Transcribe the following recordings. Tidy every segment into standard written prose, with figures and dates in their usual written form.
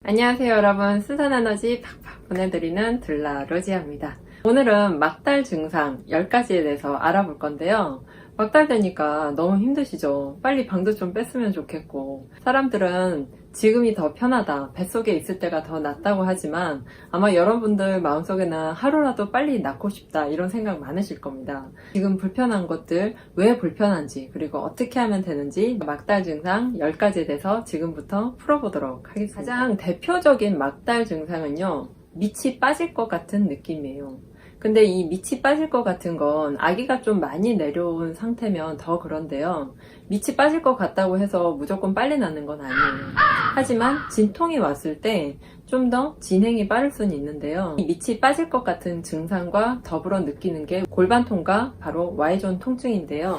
안녕하세요 여러분, 순산에너지 팍팍 보내드리는 들라로지아입니다. 오늘은 막달 증상 10가지에 대해서 알아볼 건데요. 막달 되니까 너무 힘드시죠? 빨리 방도 좀 뺐으면 좋겠고, 사람들은 지금이 더 편하다, 뱃속에 있을 때가 더 낫다고 하지만 아마 여러분들 마음속에는 하루라도 빨리 낫고 싶다 이런 생각 많으실 겁니다. 지금 불편한 것들, 왜 불편한지, 그리고 어떻게 하면 되는지 막달 증상 10가지에 대해서 지금부터 풀어보도록 하겠습니다. 가장 대표적인 막달 증상은요, 밑이 빠질 것 같은 느낌이에요. 근데 이 밑이 빠질 것 같은 건 아기가 좀 많이 내려온 상태면 더 그런데요. 밑이 빠질 것 같다고 해서 무조건 빨리 낫는 건 아니에요. 하지만 진통이 왔을 때 좀 더 진행이 빠를 수는 있는데요. 이 밑이 빠질 것 같은 증상과 더불어 느끼는 게 골반 통과, 바로 Y존 통증인데요.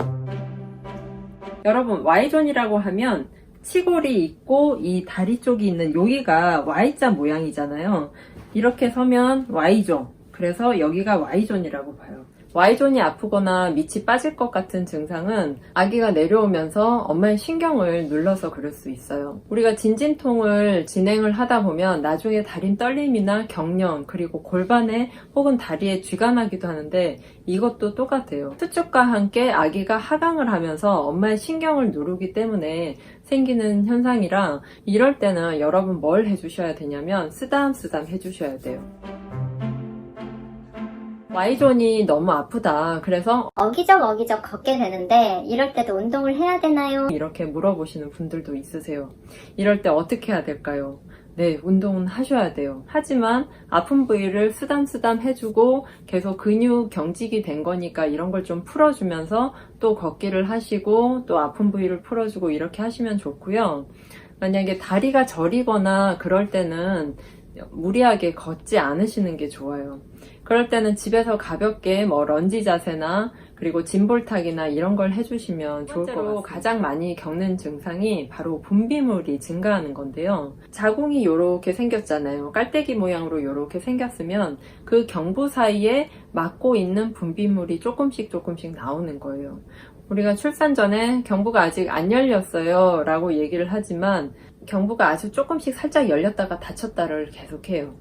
여러분, Y존이라고 하면 치골이 있고 이 다리 쪽이 있는 여기가 Y자 모양이잖아요. 이렇게 서면 Y존. 그래서 여기가 Y존이라고 봐요. Y존이 아프거나 밑이 빠질 것 같은 증상은 아기가 내려오면서 엄마의 신경을 눌러서 그럴 수 있어요. 우리가 진진통을 진행을 하다 보면 나중에 다리 떨림이나 경련, 그리고 골반에 혹은 다리에 쥐가 나기도 하는데 이것도 똑같아요. 수축과 함께 아기가 하강을 하면서 엄마의 신경을 누르기 때문에 생기는 현상이라, 이럴 때는 여러분 뭘 해주셔야 되냐면 쓰담쓰담 해주셔야 돼요. Y존이 너무 아프다, 그래서 어기적 걷게 되는데 이럴 때도 운동을 해야 되나요? 이렇게 물어보시는 분들도 있으세요. 이럴 때 어떻게 해야 될까요? 네, 운동은 하셔야 돼요. 하지만 아픈 부위를 쓰담쓰담 해주고 계속 근육 경직이 된 거니까 이런 걸 좀 풀어주면서 또 걷기를 하시고 또 아픈 부위를 풀어주고 이렇게 하시면 좋고요. 만약에 다리가 저리거나 그럴 때는 무리하게 걷지 않으시는 게 좋아요. 그럴 때는 집에서 가볍게 런지 자세나 그리고 짐볼타기나 이런 걸 해주시면 좋을 것 같습니다. 가장 많이 겪는 증상이 바로 분비물이 증가하는 건데요. 자궁이 이렇게 생겼잖아요. 깔때기 모양으로 이렇게 생겼으면 그 경부 사이에 막고 있는 분비물이 조금씩 나오는 거예요. 우리가 출산 전에 경부가 아직 안 열렸어요 라고 얘기를 하지만 경부가 아주 조금씩 살짝 열렸다가 닫혔다를 계속해요.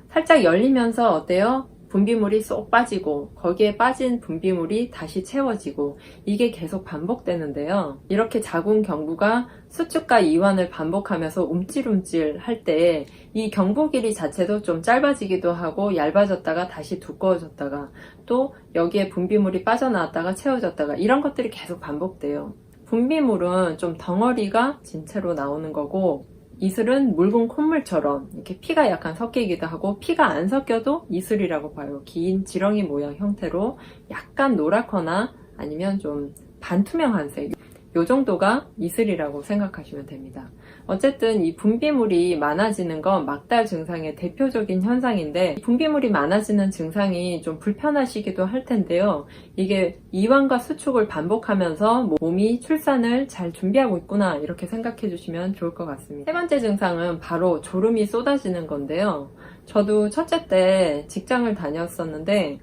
살짝 열리면서 어때요? 분비물이 쏙 빠지고 거기에 빠진 분비물이 다시 채워지고, 이게 계속 반복되는데요. 이렇게 자궁 경부가 수축과 이완을 반복하면서 움찔움찔 할 때 이 경부 길이 자체도 좀 짧아지기도 하고 얇아졌다가 다시 두꺼워졌다가 또 여기에 분비물이 빠져나왔다가 채워졌다가 이런 것들이 계속 반복돼요. 분비물은 좀 덩어리가 진채로 나오는 거고, 이슬은 묽은 콧물처럼 이렇게 피가 약간 섞이기도 하고, 피가 안 섞여도 이슬이라고 봐요. 긴 지렁이 모양 형태로 약간 노랗거나 아니면 좀 반투명한 색, 이 정도가 이슬이라고 생각하시면 됩니다. 어쨌든 이 분비물이 많아지는 건 막달 증상의 대표적인 현상인데, 분비물이 많아지는 증상이 좀 불편하시기도 할 텐데요. 이게 이완과 수축을 반복하면서 몸이 출산을 잘 준비하고 있구나 이렇게 생각해 주시면 좋을 것 같습니다. 세 번째 증상은 바로 졸음이 쏟아지는 건데요. 저도 첫째 때 직장을 다녔었는데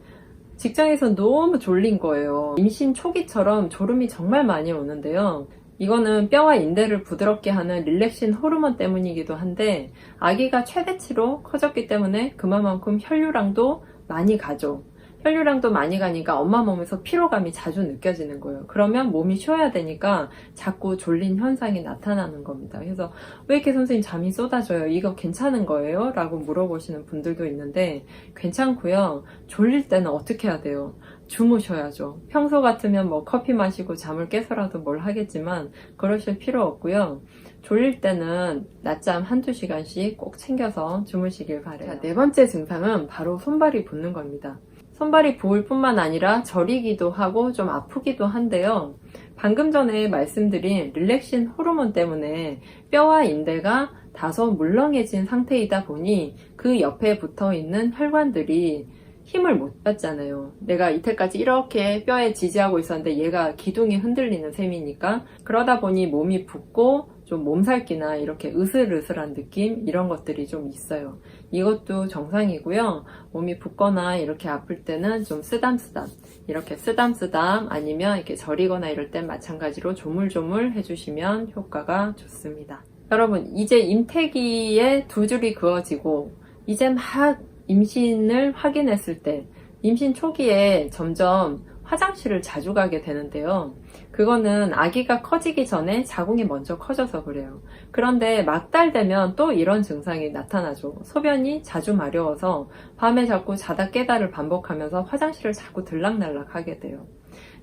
직장에서 너무 졸린 거예요. 임신 초기처럼 졸음이 정말 많이 오는데요. 이거는 뼈와 인대를 부드럽게 하는 릴렉신 호르몬 때문이기도 한데, 아기가 최대치로 커졌기 때문에 그만큼 혈류량도 많이 가죠. 혈류량도 많이 가니까 엄마 몸에서 피로감이 자주 느껴지는 거예요. 그러면 몸이 쉬어야 되니까 자꾸 졸린 현상이 나타나는 겁니다. 그래서 왜 이렇게 선생님 잠이 쏟아져요? 이거 괜찮은 거예요? 라고 물어보시는 분들도 있는데, 괜찮고요. 졸릴 때는 어떻게 해야 돼요? 주무셔야죠. 평소 같으면 커피 마시고 잠을 깨서라도 뭘 하겠지만 그러실 필요 없고요. 졸릴 때는 낮잠 1~2시간씩 꼭 챙겨서 주무시길 바래요. 자, 네 번째 증상은 바로 손발이 붓는 겁니다. 손발이 부을 뿐만 아니라 저리기도 하고 좀 아프기도 한데요. 방금 전에 말씀드린 릴렉신 호르몬 때문에 뼈와 인대가 다소 물렁해진 상태이다 보니 그 옆에 붙어 있는 혈관들이 힘을 못 받잖아요. 내가 이때까지 이렇게 뼈에 지지하고 있었는데 얘가 기둥이 흔들리는 셈이니까, 그러다 보니 몸이 붓고 좀 몸살기나 이렇게 으슬으슬한 느낌, 이런 것들이 좀 있어요. 이것도 정상이고요. 몸이 붓거나 이렇게 아플 때는 좀 쓰담쓰담, 이렇게 쓰담쓰담 아니면 이렇게 저리거나 이럴 땐 마찬가지로 조물조물 해주시면 효과가 좋습니다. 여러분, 이제 임태기에 두 줄이 그어지고 이제 막 임신을 확인했을 때 임신 초기에 점점 화장실을 자주 가게 되는데요. 그거는 아기가 커지기 전에 자궁이 먼저 커져서 그래요. 그런데 막달 되면 또 이런 증상이 나타나죠. 소변이 자주 마려워서 밤에 자꾸 자다 깨다를 반복하면서 화장실을 자꾸 들락날락 하게 돼요.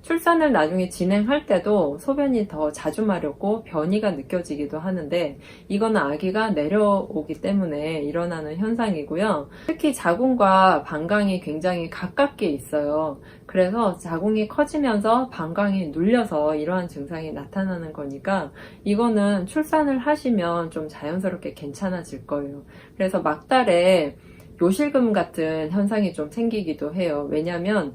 출산을 나중에 진행할 때도 소변이 더 자주 마렵고 변이가 느껴지기도 하는데 이거는 아기가 내려오기 때문에 일어나는 현상이고요. 특히 자궁과 방광이 굉장히 가깝게 있어요. 그래서 자궁이 커지면서 방광이 눌려서 이러한 증상이 나타나는 거니까 이거는 출산을 하시면 좀 자연스럽게 괜찮아질 거예요. 그래서 막달에 요실금 같은 현상이 좀 생기기도 해요. 왜냐면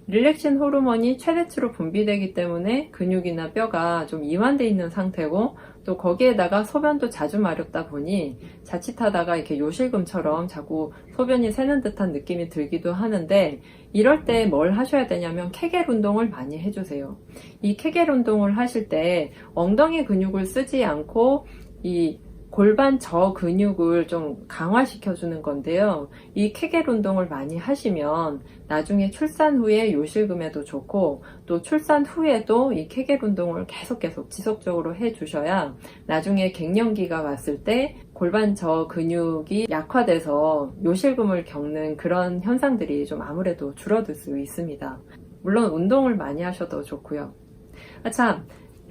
릴렉신 호르몬이 최대치로 분비되기 때문에 근육이나 뼈가 좀 이완되어 있는 상태고 또 거기에다가 소변도 자주 마렵다 보니 자칫하다가 이렇게 요실금처럼 자꾸 소변이 새는 듯한 느낌이 들기도 하는데 이럴 때 뭘 하셔야 되냐면 케겔 운동을 많이 해주세요. 이 케겔 운동을 하실 때 엉덩이 근육을 쓰지 않고 이 골반 저 근육을 좀 강화시켜주는 건데요. 이 케겔 운동을 많이 하시면 나중에 출산 후에 요실금에도 좋고 또 출산 후에도 이 케겔 운동을 계속 지속적으로 해주셔야 나중에 갱년기가 왔을 때 골반 저 근육이 약화돼서 요실금을 겪는 그런 현상들이 좀 아무래도 줄어들 수 있습니다. 물론 운동을 많이 하셔도 좋고요.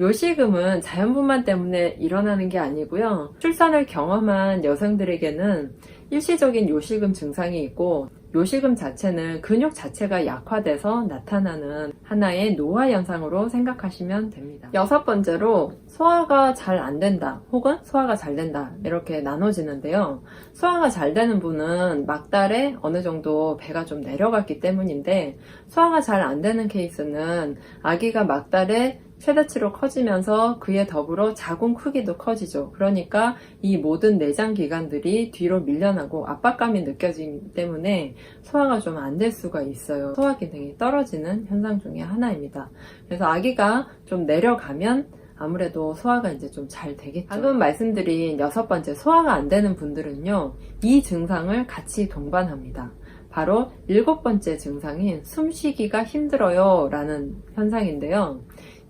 요실금은 자연분만 때문에 일어나는 게 아니고요. 출산을 경험한 여성들에게는 일시적인 요실금 증상이 있고 요실금 자체는 근육 자체가 약화돼서 나타나는 하나의 노화 현상으로 생각하시면 됩니다. 6번째로 소화가 잘 안 된다 혹은 소화가 잘 된다 이렇게 나눠지는데요. 소화가 잘 되는 분은 막달에 어느 정도 배가 좀 내려갔기 때문인데 소화가 잘 안 되는 케이스는 아기가 막달에 최대치로 커지면서 그에 더불어 자궁 크기도 커지죠. 그러니까 이 모든 내장 기관들이 뒤로 밀려나고 압박감이 느껴지기 때문에 소화가 좀 안 될 수가 있어요. 소화 기능이 떨어지는 현상 중에 하나입니다. 그래서 아기가 좀 내려가면 아무래도 소화가 이제 좀 잘 되겠죠. 방금 말씀드린 6번째 소화가 안 되는 분들은요, 이 증상을 같이 동반합니다. 바로 7번째 증상인 숨쉬기가 힘들어요 라는 현상인데요.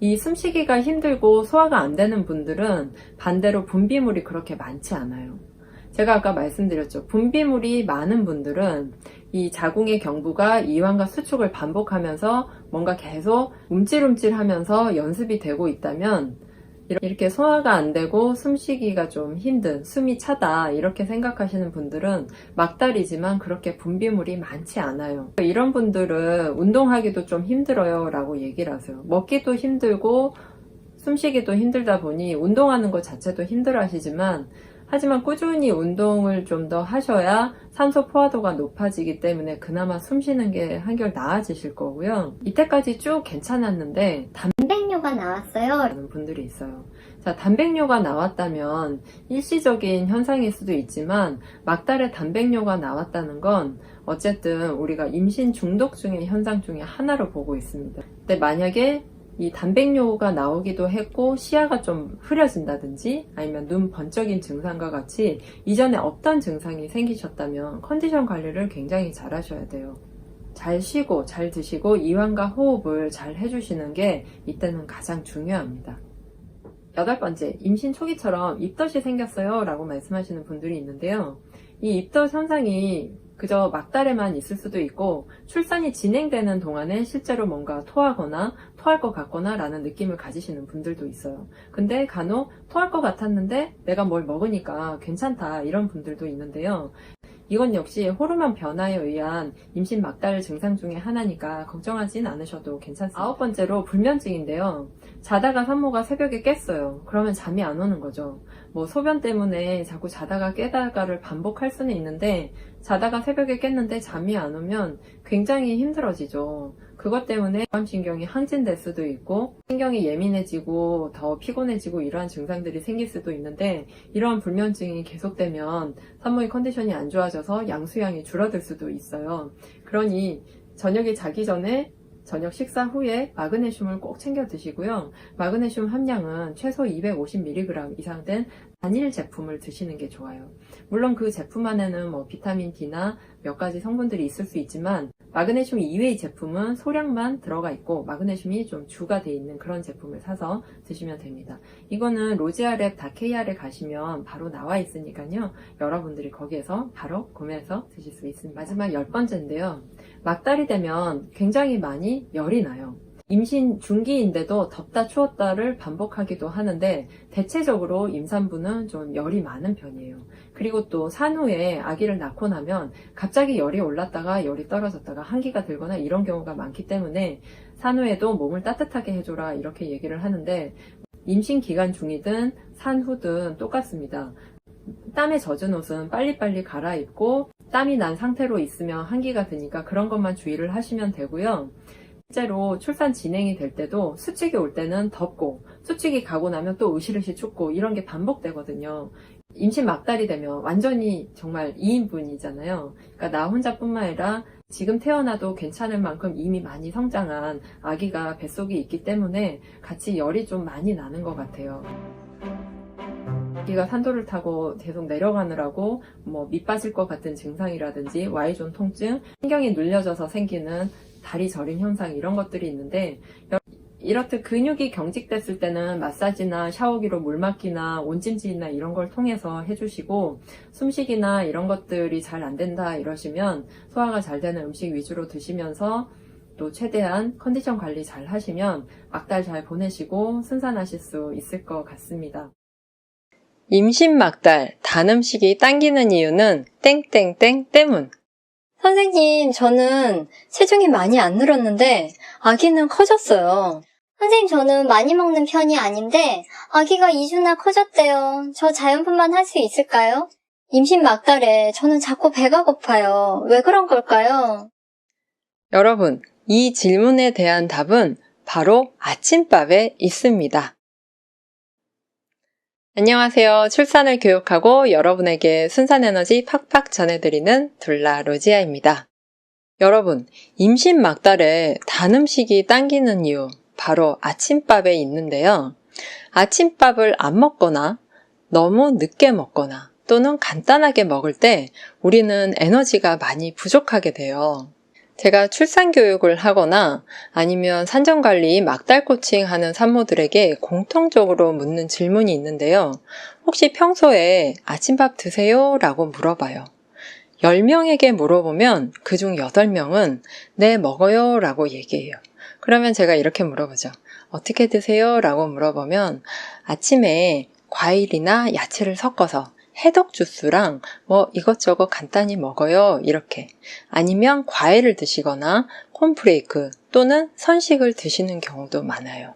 이 숨쉬기가 힘들고 소화가 안 되는 분들은 반대로 분비물이 그렇게 많지 않아요. 제가 아까 말씀드렸죠. 분비물이 많은 분들은 이 자궁의 경부가 이완과 수축을 반복하면서 뭔가 계속 움찔움찔 하면서 연습이 되고 있다면 이렇게 소화가 안 되고 숨쉬기가 좀 힘든, 숨이 차다 이렇게 생각하시는 분들은 막달이지만 그렇게 분비물이 많지 않아요. 이런 분들은 운동하기도 좀 힘들어요 라고 얘기를 하세요. 먹기도 힘들고 숨쉬기도 힘들다 보니 운동하는 것 자체도 힘들어 하시지만 하지만 꾸준히 운동을 좀 더 하셔야 산소 포화도가 높아지기 때문에 그나마 숨쉬는 게 한결 나아지실 거고요. 이때까지 쭉 괜찮았는데 단백뇨가 나왔어요 라는 분들이 있어요. 자, 단백뇨가 나왔다면 일시적인 현상일 수도 있지만 막달에 단백뇨가 나왔다는 건 어쨌든 우리가 임신 중독 중의 현상 중에 하나로 보고 있습니다. 근데 만약에 이 단백뇨가 나오기도 했고 시야가 좀 흐려진다든지 아니면 눈 번쩍인 증상과 같이 이전에 없던 증상이 생기셨다면 컨디션 관리를 굉장히 잘 하셔야 돼요. 잘 쉬고 잘 드시고 이완과 호흡을 잘 해주시는 게 이때는 가장 중요합니다. 8번째, 임신 초기처럼 입덧이 생겼어요 라고 말씀하시는 분들이 있는데요. 이 입덧 현상이 그저 막달에만 있을 수도 있고 출산이 진행되는 동안에 실제로 뭔가 토하거나 토할 것 같거나 라는 느낌을 가지시는 분들도 있어요. 근데 간혹 토할 것 같았는데 내가 뭘 먹으니까 괜찮다 이런 분들도 있는데요. 이건 역시 호르몬 변화에 의한 임신 막달 증상 중에 하나니까 걱정하진 않으셔도 괜찮습니다. 9번째로 불면증인데요. 자다가 산모가 새벽에 깼어요. 그러면 잠이 안 오는 거죠. 뭐 소변 때문에 자꾸 자다가 깨다가를 반복할 수는 있는데 자다가 새벽에 깼는데 잠이 안 오면 굉장히 힘들어지죠. 그것 때문에 교감신경이 항진될 수도 있고 신경이 예민해지고 더 피곤해지고 이러한 증상들이 생길 수도 있는데 이러한 불면증이 계속되면 산모의 컨디션이 안 좋아져서 양수양이 줄어들 수도 있어요. 그러니 저녁에 자기 전에 저녁 식사 후에 마그네슘을 꼭 챙겨 드시고요. 마그네슘 함량은 최소 250mg 이상 된 단일 제품을 드시는 게 좋아요. 물론 그 제품 안에는 비타민 D나 몇 가지 성분들이 있을 수 있지만 마그네슘 이외의 제품은 소량만 들어가 있고 마그네슘이 좀 주가 돼 있는 그런 제품을 사서 드시면 됩니다. 이거는 로지아랩 다케이아에 가시면 바로 나와 있으니까요. 여러분들이 거기에서 바로 구매해서 드실 수 있습니다. 마지막 10번째인데요. 막달이 되면 굉장히 많이 열이 나요. 임신 중기인데도 덥다 추웠다를 반복하기도 하는데 대체적으로 임산부는 좀 열이 많은 편이에요. 그리고 또 산후에 아기를 낳고 나면 갑자기 열이 올랐다가 열이 떨어졌다가 한기가 들거나 이런 경우가 많기 때문에 산후에도 몸을 따뜻하게 해줘라 이렇게 얘기를 하는데 임신 기간 중이든 산후든 똑같습니다. 땀에 젖은 옷은 빨리빨리 갈아입고 땀이 난 상태로 있으면 한기가 드니까 그런 것만 주의를 하시면 되고요. 실제로 출산 진행이 될 때도 수축이 올 때는 덥고 수축이 가고 나면 또 으실으실 춥고 이런 게 반복되거든요. 임신 막달이 되면 완전히 정말 2인분이잖아요. 그러니까 나 혼자뿐만 아니라 지금 태어나도 괜찮을 만큼 이미 많이 성장한 아기가 뱃속에 있기 때문에 같이 열이 좀 많이 나는 것 같아요. 아기가 산도를 타고 계속 내려가느라고 밑 빠질 것 같은 증상이라든지 Y존 통증, 신경이 눌려져서 생기는 다리 저림 현상 이런 것들이 있는데 이렇듯 근육이 경직됐을 때는 마사지나 샤워기로 물 맞기나 온찜질이나 이런 걸 통해서 해주시고 숨쉬기나 이런 것들이 잘 안 된다 이러시면 소화가 잘 되는 음식 위주로 드시면서 또 최대한 컨디션 관리 잘 하시면 막달 잘 보내시고 순산하실 수 있을 것 같습니다. 임신 막달, 단 음식이 당기는 이유는 땡땡땡 때문. 선생님, 저는 체중이 많이 안 늘었는데 아기는 커졌어요. 선생님, 저는 많이 먹는 편이 아닌데 아기가 2주나 커졌대요. 저 자연분만 할 수 있을까요? 임신 막달에 저는 자꾸 배가 고파요. 왜 그런 걸까요? 여러분, 이 질문에 대한 답은 바로 아침밥에 있습니다. 안녕하세요. 출산을 교육하고 여러분에게 순산 에너지 팍팍 전해드리는 둘라 로지아입니다. 여러분, 임신 막달에 단 음식이 당기는 이유 바로 아침밥에 있는데요. 아침밥을 안 먹거나 너무 늦게 먹거나 또는 간단하게 먹을 때 우리는 에너지가 많이 부족하게 돼요. 제가 출산 교육을 하거나 아니면 산정관리, 막달 코칭 하는 산모들에게 공통적으로 묻는 질문이 있는데요. 혹시 평소에 아침밥 드세요? 라고 물어봐요. 10명에게 물어보면 그중 8명은 네, 먹어요 라고 얘기해요. 그러면 제가 이렇게 물어보죠. 어떻게 드세요? 라고 물어보면 아침에 과일이나 야채를 섞어서 해독 주스랑 이것저것 간단히 먹어요. 이렇게. 아니면 과일을 드시거나 콘프레이크 또는 선식을 드시는 경우도 많아요.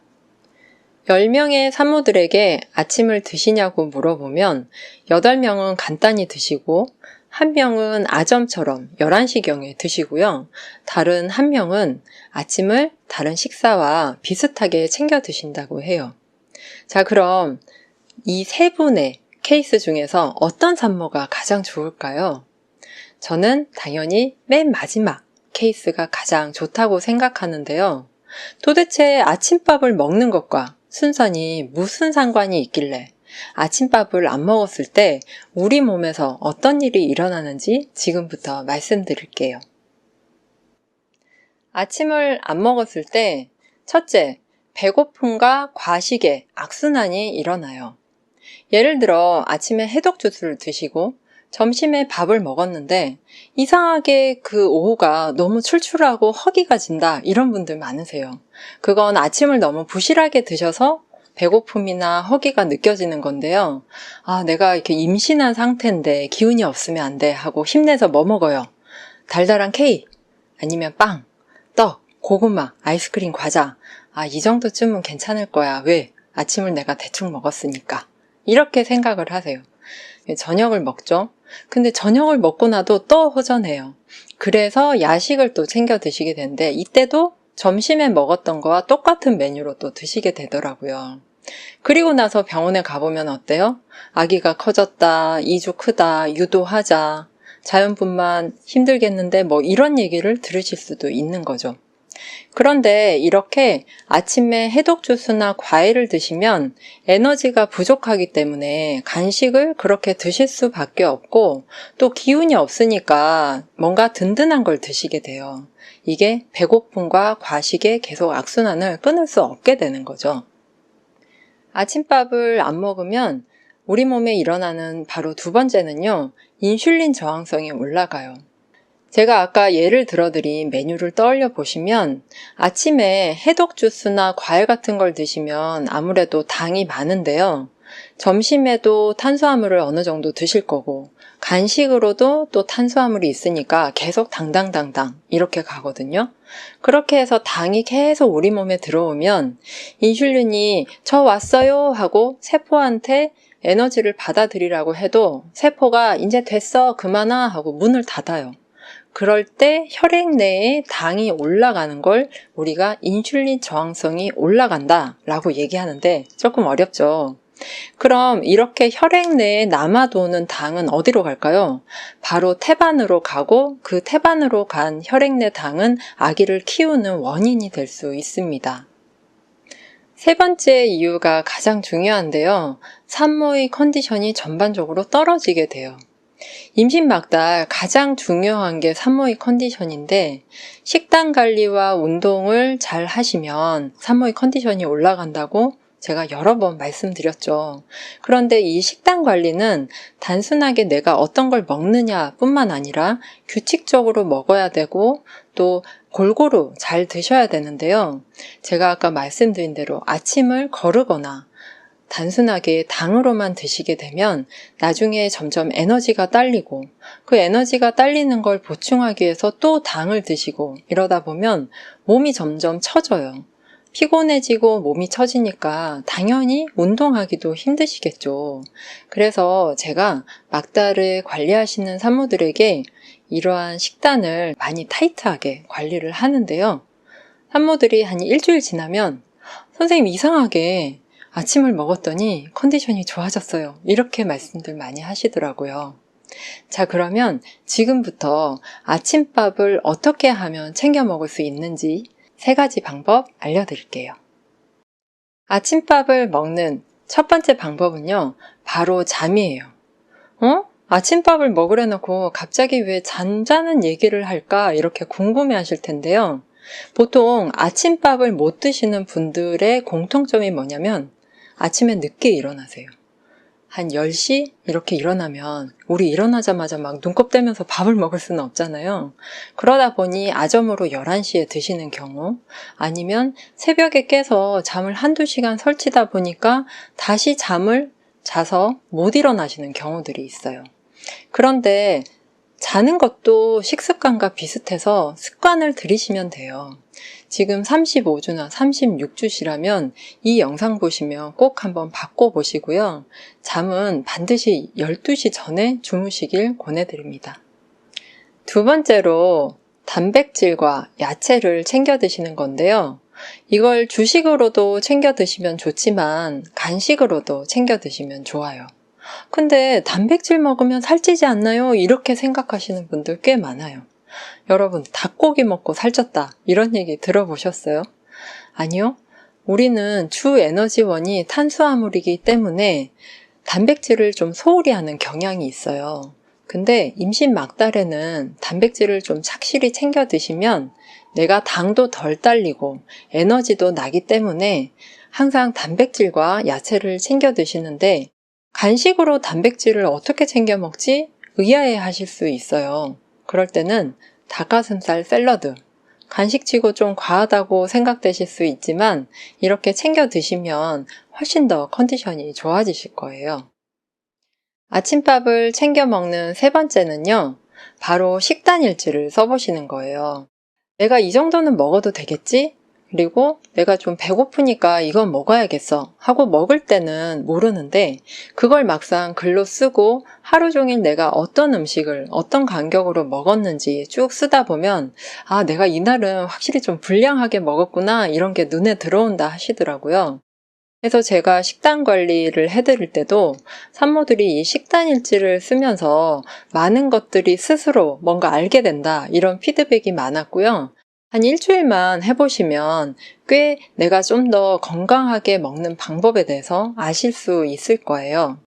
10명의 산모들에게 아침을 드시냐고 물어보면 8명은 간단히 드시고 1명은 아점처럼 11시경에 드시고요. 다른 1명은 아침을 다른 식사와 비슷하게 챙겨 드신다고 해요. 자, 그럼 이 세 분의 케이스 중에서 어떤 산모가 가장 좋을까요? 저는 당연히 맨 마지막 케이스가 가장 좋다고 생각하는데요. 도대체 아침밥을 먹는 것과 순산이 무슨 상관이 있길래 아침밥을 안 먹었을 때 우리 몸에서 어떤 일이 일어나는지 지금부터 말씀드릴게요. 아침을 안 먹었을 때 첫째, 배고픔과 과식의 악순환이 일어나요. 예를 들어 아침에 해독 주스를 드시고 점심에 밥을 먹었는데 이상하게 그 오후가 너무 출출하고 허기가 진다 이런 분들 많으세요. 그건 아침을 너무 부실하게 드셔서 배고픔이나 허기가 느껴지는 건데요. 내가 이렇게 임신한 상태인데 기운이 없으면 안 돼 하고 힘내서 뭐 먹어요? 달달한 케이크, 아니면 빵, 떡, 고구마, 아이스크림, 과자. 이 정도쯤은 괜찮을 거야. 왜? 아침을 내가 대충 먹었으니까. 이렇게 생각을 하세요. 저녁을 먹죠. 근데 저녁을 먹고 나도 또 허전해요. 그래서 야식을 또 챙겨 드시게 되는데 이때도 점심에 먹었던 거와 똑같은 메뉴로 또 드시게 되더라고요. 그리고 나서 병원에 가보면 어때요? 아기가 커졌다, 2주 크다, 유도하자, 자연분만 힘들겠는데 이런 얘기를 들으실 수도 있는 거죠. 그런데 이렇게 아침에 해독 주스나 과일을 드시면 에너지가 부족하기 때문에 간식을 그렇게 드실 수밖에 없고 또 기운이 없으니까 뭔가 든든한 걸 드시게 돼요. 이게 배고픔과 과식의 계속 악순환을 끊을 수 없게 되는 거죠. 아침밥을 안 먹으면 우리 몸에 일어나는 바로 두 번째는요, 인슐린 저항성이 올라가요. 제가 아까 예를 들어드린 메뉴를 떠올려 보시면 아침에 해독 주스나 과일 같은 걸 드시면 아무래도 당이 많은데요. 점심에도 탄수화물을 어느 정도 드실 거고 간식으로도 또 탄수화물이 있으니까 계속 당당당당 이렇게 가거든요. 그렇게 해서 당이 계속 우리 몸에 들어오면 인슐린이 저 왔어요 하고 세포한테 에너지를 받아들이라고 해도 세포가 이제 됐어 그만아 하고 문을 닫아요. 그럴 때 혈액 내에 당이 올라가는 걸 우리가 인슐린 저항성이 올라간다 라고 얘기하는데 조금 어렵죠. 그럼 이렇게 혈액 내에 남아도는 당은 어디로 갈까요? 바로 태반으로 가고 그 태반으로 간 혈액 내 당은 아기를 키우는 원인이 될 수 있습니다. 세 번째 이유가 가장 중요한데요. 산모의 컨디션이 전반적으로 떨어지게 돼요. 임신 막달 가장 중요한 게 산모의 컨디션인데 식단 관리와 운동을 잘 하시면 산모의 컨디션이 올라간다고 제가 여러 번 말씀드렸죠. 그런데 이 식단 관리는 단순하게 내가 어떤 걸 먹느냐 뿐만 아니라 규칙적으로 먹어야 되고 또 골고루 잘 드셔야 되는데요. 제가 아까 말씀드린 대로 아침을 거르거나 단순하게 당으로만 드시게 되면 나중에 점점 에너지가 딸리고 그 에너지가 딸리는 걸 보충하기 위해서 또 당을 드시고 이러다 보면 몸이 점점 처져요. 피곤해지고 몸이 처지니까 당연히 운동하기도 힘드시겠죠. 그래서 제가 막달을 관리하시는 산모들에게 이러한 식단을 많이 타이트하게 관리를 하는데요. 산모들이 한 일주일 지나면 선생님 이상하게 아침을 먹었더니 컨디션이 좋아졌어요. 이렇게 말씀들 많이 하시더라고요. 자, 그러면 지금부터 아침밥을 어떻게 하면 챙겨 먹을 수 있는지 3가지 방법 알려드릴게요. 아침밥을 먹는 첫 번째 방법은요, 바로 잠이에요. 아침밥을 먹으려 놓고 갑자기 왜 잠자는 얘기를 할까 이렇게 궁금해 하실 텐데요. 보통 아침밥을 못 드시는 분들의 공통점이 뭐냐면 아침에 늦게 일어나세요. 한 10시 이렇게 일어나면 우리 일어나자마자 막 눈곱 떼면서 밥을 먹을 수는 없잖아요. 그러다 보니 아점으로 11시에 드시는 경우 아니면 새벽에 깨서 잠을 한두 시간 설치다 보니까 다시 잠을 자서 못 일어나시는 경우들이 있어요. 그런데 자는 것도 식습관과 비슷해서 습관을 들이시면 돼요. 지금 35주나 36주시라면 이 영상 보시면 꼭 한번 바꿔보시고요. 잠은 반드시 12시 전에 주무시길 권해드립니다. 두 번째로 단백질과 야채를 챙겨 드시는 건데요. 이걸 주식으로도 챙겨 드시면 좋지만 간식으로도 챙겨 드시면 좋아요. 근데 단백질 먹으면 살찌지 않나요? 이렇게 생각하시는 분들 꽤 많아요. 여러분, 닭고기 먹고 살쪘다 이런 얘기 들어보셨어요? 아니요. 우리는 주 에너지원이 탄수화물이기 때문에 단백질을 좀 소홀히 하는 경향이 있어요. 근데 임신 막달에는 단백질을 좀 착실히 챙겨 드시면 내가 당도 덜 딸리고 에너지도 나기 때문에 항상 단백질과 야채를 챙겨 드시는데 간식으로 단백질을 어떻게 챙겨 먹지? 의아해 하실 수 있어요. 그럴 때는 닭가슴살 샐러드, 간식치고 좀 과하다고 생각되실 수 있지만 이렇게 챙겨 드시면 훨씬 더 컨디션이 좋아지실 거예요. 아침밥을 챙겨 먹는 세 번째는요, 바로 식단 일지를 써보시는 거예요. 내가 이 정도는 먹어도 되겠지? 그리고 내가 좀 배고프니까 이건 먹어야겠어 하고 먹을 때는 모르는데 그걸 막상 글로 쓰고 하루 종일 내가 어떤 음식을 어떤 간격으로 먹었는지 쭉 쓰다 보면 아, 내가 이날은 확실히 좀 불량하게 먹었구나 이런 게 눈에 들어온다 하시더라고요. 그래서 제가 식단 관리를 해드릴 때도 산모들이 이 식단 일지를 쓰면서 많은 것들이 스스로 뭔가 알게 된다 이런 피드백이 많았고요. 한 일주일만 해보시면 꽤 내가 좀 더 건강하게 먹는 방법에 대해서 아실 수 있을 거예요.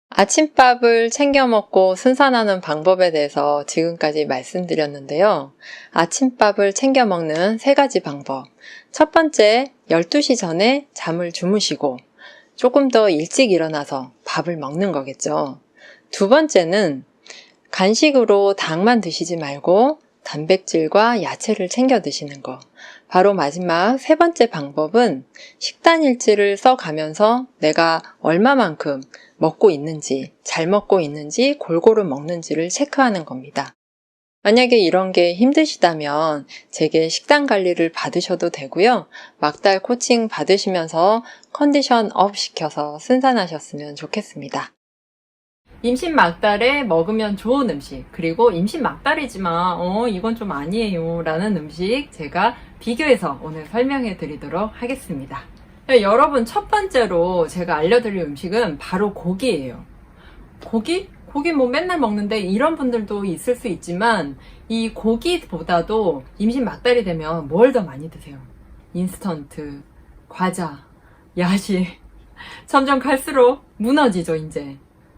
아침밥을 챙겨 먹고 순산하는 방법에 대해서 지금까지 말씀드렸는데요. 아침밥을 챙겨 먹는 3가지 방법. 첫 번째, 12시 전에 잠을 주무시고 조금 더 일찍 일어나서 밥을 먹는 거겠죠. 두 번째는 간식으로 당만 드시지 말고 단백질과 야채를 챙겨 드시는 거. 바로 마지막 3번째 방법은 식단 일지를 써가면서 내가 얼마만큼 먹고 있는지, 잘 먹고 있는지, 골고루 먹는지를 체크하는 겁니다. 만약에 이런 게 힘드시다면 제게 식단 관리를 받으셔도 되고요. 막달 코칭 받으시면서 컨디션 업 시켜서 순산하셨으면 좋겠습니다. 임신 막달에 먹으면 좋은 음식, 그리고 임신 막달이지만 이건 좀 아니에요 라는 음식 제가 비교해서 오늘 설명해 드리도록 하겠습니다. 여러분, 첫 번째로 제가 알려드릴 음식은 바로 고기예요. 고기? 고기 뭐 맨날 먹는데 이런 분들도 있을 수 있지만 이 고기보다도 임신 막달이 되면 뭘 더 많이 드세요? 인스턴트, 과자, 야식. 점점 갈수록 무너지죠, 이제.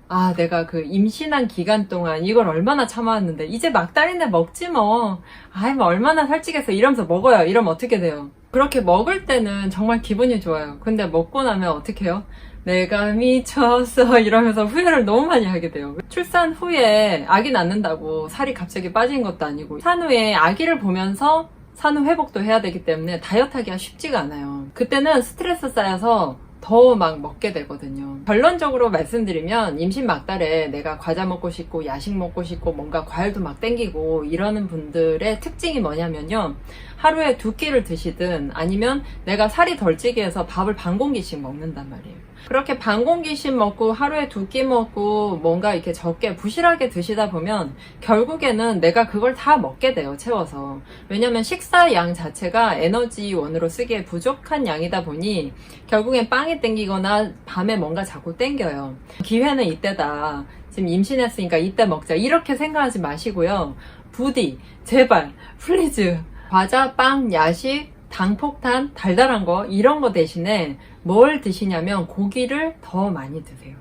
아, 내가 그 임신한 기간 동안 이걸 얼마나 참아왔는데 이제 막달인데 먹지 뭐. 아이, 뭐 얼마나 살찌겠어 이러면서 먹어요. 이러면 어떻게 돼요? 그렇게 먹을 때는 정말 기분이 좋아요. 근데 먹고 나면 어떻게 해요? 내가 미쳤어 이러면서 후회를 너무 많이 하게 돼요. 출산 후에 아기 낳는다고 살이 갑자기 빠진 것도 아니고 산후에 아기를 보면서 산후 회복도 해야 되기 때문에 다이어트 하기가 쉽지가 않아요. 그때는 스트레스 쌓여서 더 막 먹게 되거든요. 결론적으로 말씀드리면 임신 막달에 내가 과자 먹고 싶고 야식 먹고 싶고 뭔가 과일도 막 땡기고 이러는 분들의 특징이 뭐냐면요. 하루에 2끼를 드시든 아니면 내가 살이 덜 찌게 해서 밥을 반 공기씩 먹는단 말이에요. 그렇게 반 공기씩 먹고 하루에 2끼 먹고 뭔가 이렇게 적게 부실하게 드시다 보면 결국에는 내가 그걸 다 먹게 돼요, 채워서. 왜냐면 식사 양 자체가 에너지원으로 쓰기에 부족한 양이다 보니 결국엔 빵이 땡기거나 밤에 뭔가 자꾸 땡겨요. 기회는 이때다. 지금 임신했으니까 이때 먹자. 이렇게 생각하지 마시고요. 부디 제발 플리즈 과자, 빵, 야식, 당폭탄, 달달한 거 이런 거 대신에 뭘 드시냐면 고기를 더 많이 드세요.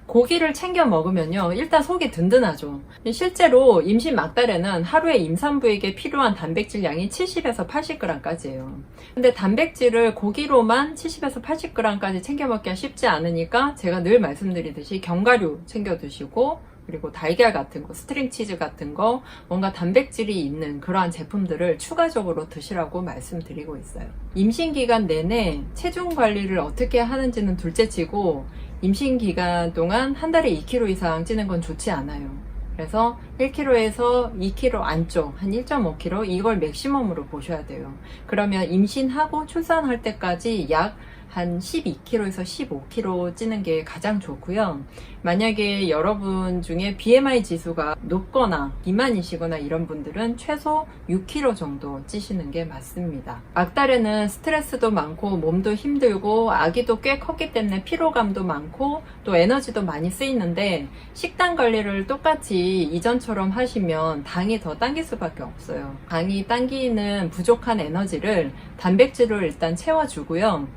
고기를 챙겨 먹으면요, 일단 속이 든든하죠. 실제로 임신 막달에는 하루에 임산부에게 필요한 단백질 양이 70에서 80g까지예요. 근데 단백질을 고기로만 70에서 80g까지 챙겨 먹기가 쉽지 않으니까 제가 늘 말씀드리듯이 견과류 챙겨 드시고 그리고 달걀 같은 거, 스트링 치즈 같은 거, 뭔가 단백질이 있는 그러한 제품들을 추가적으로 드시라고 말씀드리고 있어요. 임신 기간 내내 체중 관리를 어떻게 하는지는 둘째치고 임신 기간 동안 한 달에 2kg 이상 찌는 건 좋지 않아요. 그래서 1kg에서 2kg 안쪽, 한 1.5kg 이걸 맥시멈으로 보셔야 돼요. 그러면 임신하고 출산할 때까지 약 한 12kg에서 15kg 찌는 게 가장 좋고요. 만약에 여러분 중에 BMI 지수가 높거나 비만이시거나 이런 분들은 최소 6kg 정도 찌시는 게 맞습니다. 막달에는 스트레스도 많고 몸도 힘들고 아기도 꽤 컸기 때문에 피로감도 많고 또 에너지도 많이 쓰이는데 식단 관리를 똑같이 이전처럼 하시면 당이 더 당길 수밖에 없어요. 당이 당기는 부족한 에너지를 단백질로 일단 채워주고요.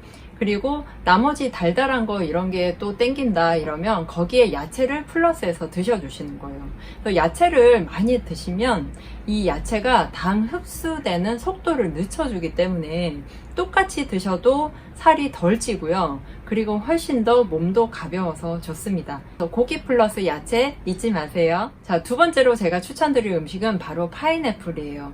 그리고 나머지 달달한 거 이런 게 또 땡긴다 이러면 거기에 야채를 플러스해서 드셔주시는 거예요. 또 야채를 많이 드시면 이 야채가 당 흡수되는 속도를 늦춰주기 때문에 똑같이 드셔도 살이 덜 찌고요. 그리고 훨씬 더 몸도 가벼워서 좋습니다. 고기 플러스 야채 잊지 마세요. 자, 두 번째로 제가 추천드릴 음식은 바로 파인애플이에요.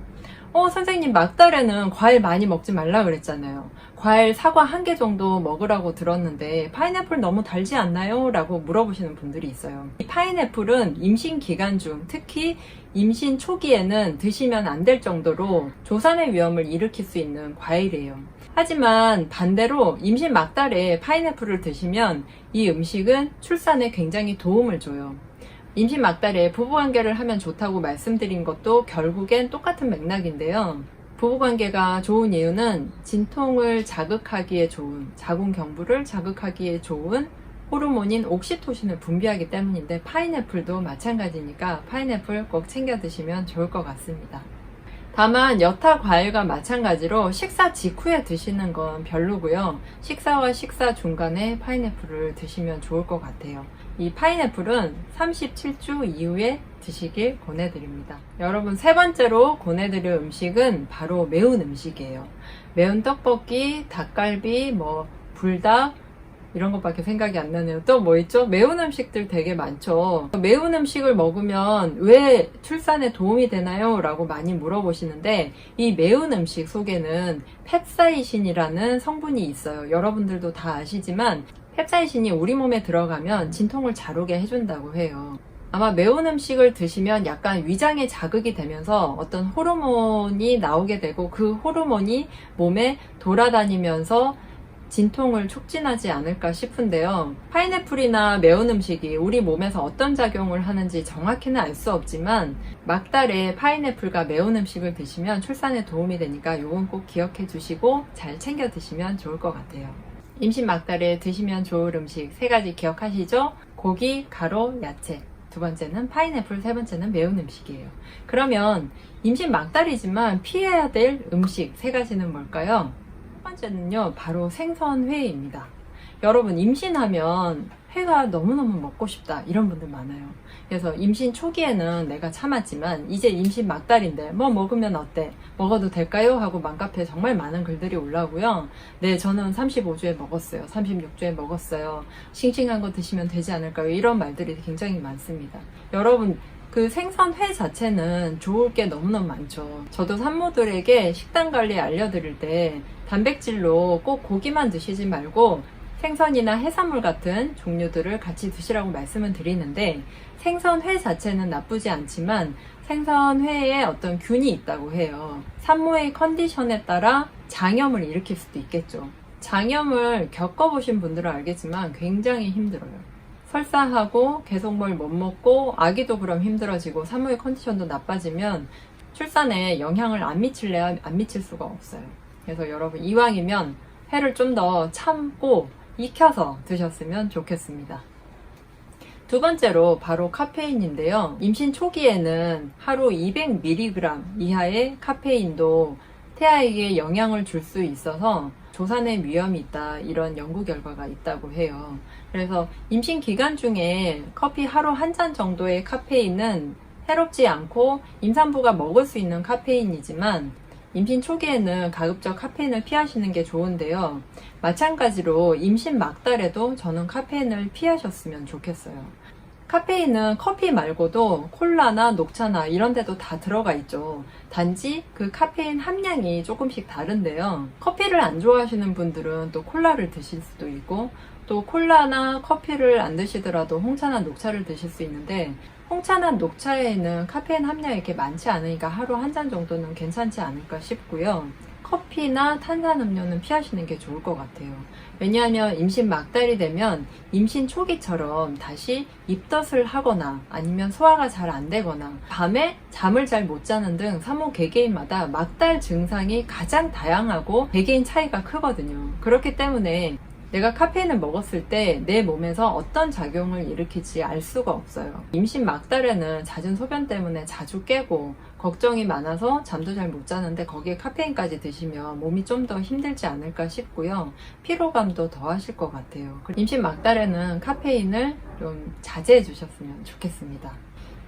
선생님 막달에는 과일 많이 먹지 말라 그랬잖아요. 과일 사과 1개 정도 먹으라고 들었는데 파인애플 너무 달지 않나요? 라고 물어보시는 분들이 있어요. 이 파인애플은 임신 기간 중 특히 임신 초기에는 드시면 안 될 정도로 조산의 위험을 일으킬 수 있는 과일이에요. 하지만 반대로 임신 막달에 파인애플을 드시면 이 음식은 출산에 굉장히 도움을 줘요. 임신 막달에 부부관계를 하면 좋다고 말씀드린 것도 결국엔 똑같은 맥락인데요. 부부관계가 좋은 이유는 진통을 자극하기에 좋은, 자궁경부를 자극하기에 좋은 호르몬인 옥시토신을 분비하기 때문인데 파인애플도 마찬가지니까 파인애플 꼭 챙겨 드시면 좋을 것 같습니다. 다만 여타 과일과 마찬가지로 식사 직후에 드시는 건 별로고요. 식사와 식사 중간에 파인애플을 드시면 좋을 것 같아요. 이 파인애플은 37주 이후에 드시길 권해드립니다. 여러분, 세 번째로 권해드릴 음식은 바로 매운 음식이에요. 매운 떡볶이, 닭갈비, 불닭 이런 것밖에 생각이 안 나네요. 또 뭐 있죠? 매운 음식들 되게 많죠. 매운 음식을 먹으면 왜 출산에 도움이 되나요? 라고 많이 물어보시는데, 이 매운 음식 속에는 펩사이신이라는 성분이 있어요. 여러분들도 다 아시지만 펩사이신이 우리 몸에 들어가면 진통을 잘 오게 해준다고 해요. 아마 매운 음식을 드시면 약간 위장에 자극이 되면서 어떤 호르몬이 나오게 되고, 그 호르몬이 몸에 돌아다니면서 진통을 촉진하지 않을까 싶은데요. 파인애플이나 매운 음식이 우리 몸에서 어떤 작용을 하는지 정확히는 알 수 없지만, 막달에 파인애플과 매운 음식을 드시면 출산에 도움이 되니까 이건 꼭 기억해 주시고 잘 챙겨 드시면 좋을 것 같아요. 임신 막달에 드시면 좋을 음식 3가지 기억하시죠? 고기, 가로, 야채. 2번째는 파인애플, 3번째는 매운 음식이에요. 그러면 임신 막달이지만 피해야 될 음식 3가지는 뭘까요? 첫 번째는요, 바로 생선회입니다. 여러분, 임신하면 회가 너무너무 먹고 싶다 이런 분들 많아요. 그래서 임신 초기에는 내가 참았지만 이제 임신 막달인데 뭐 먹으면 어때? 먹어도 될까요? 하고 맘카페에 정말 많은 글들이 올라오고요. 네, 저는 35주에 먹었어요. 36주에 먹었어요. 싱싱한 거 드시면 되지 않을까요? 이런 말들이 굉장히 많습니다. 여러분, 그 생선회 자체는 좋을 게 너무너무 많죠. 저도 산모들에게 식단 관리 알려드릴 때 단백질로 꼭 고기만 드시지 말고 생선이나 해산물 같은 종류들을 같이 드시라고 말씀을 드리는데, 생선회 자체는 나쁘지 않지만 생선회에 어떤 균이 있다고 해요. 산모의 컨디션에 따라 장염을 일으킬 수도 있겠죠. 장염을 겪어보신 분들은 알겠지만 굉장히 힘들어요. 설사하고 계속 뭘 못 먹고 아기도 그럼 힘들어지고 산모의 컨디션도 나빠지면 출산에 영향을 안 미칠래야 안 미칠 수가 없어요. 그래서 여러분, 이왕이면 회를 좀 더 참고 익혀서 드셨으면 좋겠습니다. 2번째로 바로 카페인인데요. 임신 초기에는 하루 200mg 이하의 카페인도 태아에게 영향을 줄 수 있어서 조산의 위험이 있다, 이런 연구 결과가 있다고 해요. 그래서 임신 기간 중에 커피 하루 1잔 정도의 카페인은 해롭지 않고 임산부가 먹을 수 있는 카페인이지만, 임신 초기에는 가급적 카페인을 피하시는 게 좋은데요. 마찬가지로 임신 막달에도 저는 카페인을 피하셨으면 좋겠어요. 카페인은 커피 말고도 콜라나 녹차나 이런 데도 다 들어가 있죠. 단지 그 카페인 함량이 조금씩 다른데요. 커피를 안 좋아하시는 분들은 또 콜라를 드실 수도 있고, 또 콜라나 커피를 안 드시더라도 홍차나 녹차를 드실 수 있는데, 홍차나 녹차에는 카페인 함량이 이렇게 많지 않으니까 하루 1잔 정도는 괜찮지 않을까 싶고요. 커피나 탄산음료는 피하시는 게 좋을 것 같아요. 왜냐하면 임신 막달이 되면 임신 초기처럼 다시 입덧을 하거나 아니면 소화가 잘 안 되거나 밤에 잠을 잘 못 자는 등 산모 개개인마다 막달 증상이 가장 다양하고 개개인 차이가 크거든요. 그렇기 때문에 내가 카페인을 먹었을 때 내 몸에서 어떤 작용을 일으킬지 알 수가 없어요. 임신 막달에는 잦은 소변 때문에 자주 깨고 걱정이 많아서 잠도 잘 못 자는데 거기에 카페인까지 드시면 몸이 좀 더 힘들지 않을까 싶고요. 피로감도 더 하실 것 같아요. 임신 막달에는 카페인을 좀 자제해 주셨으면 좋겠습니다.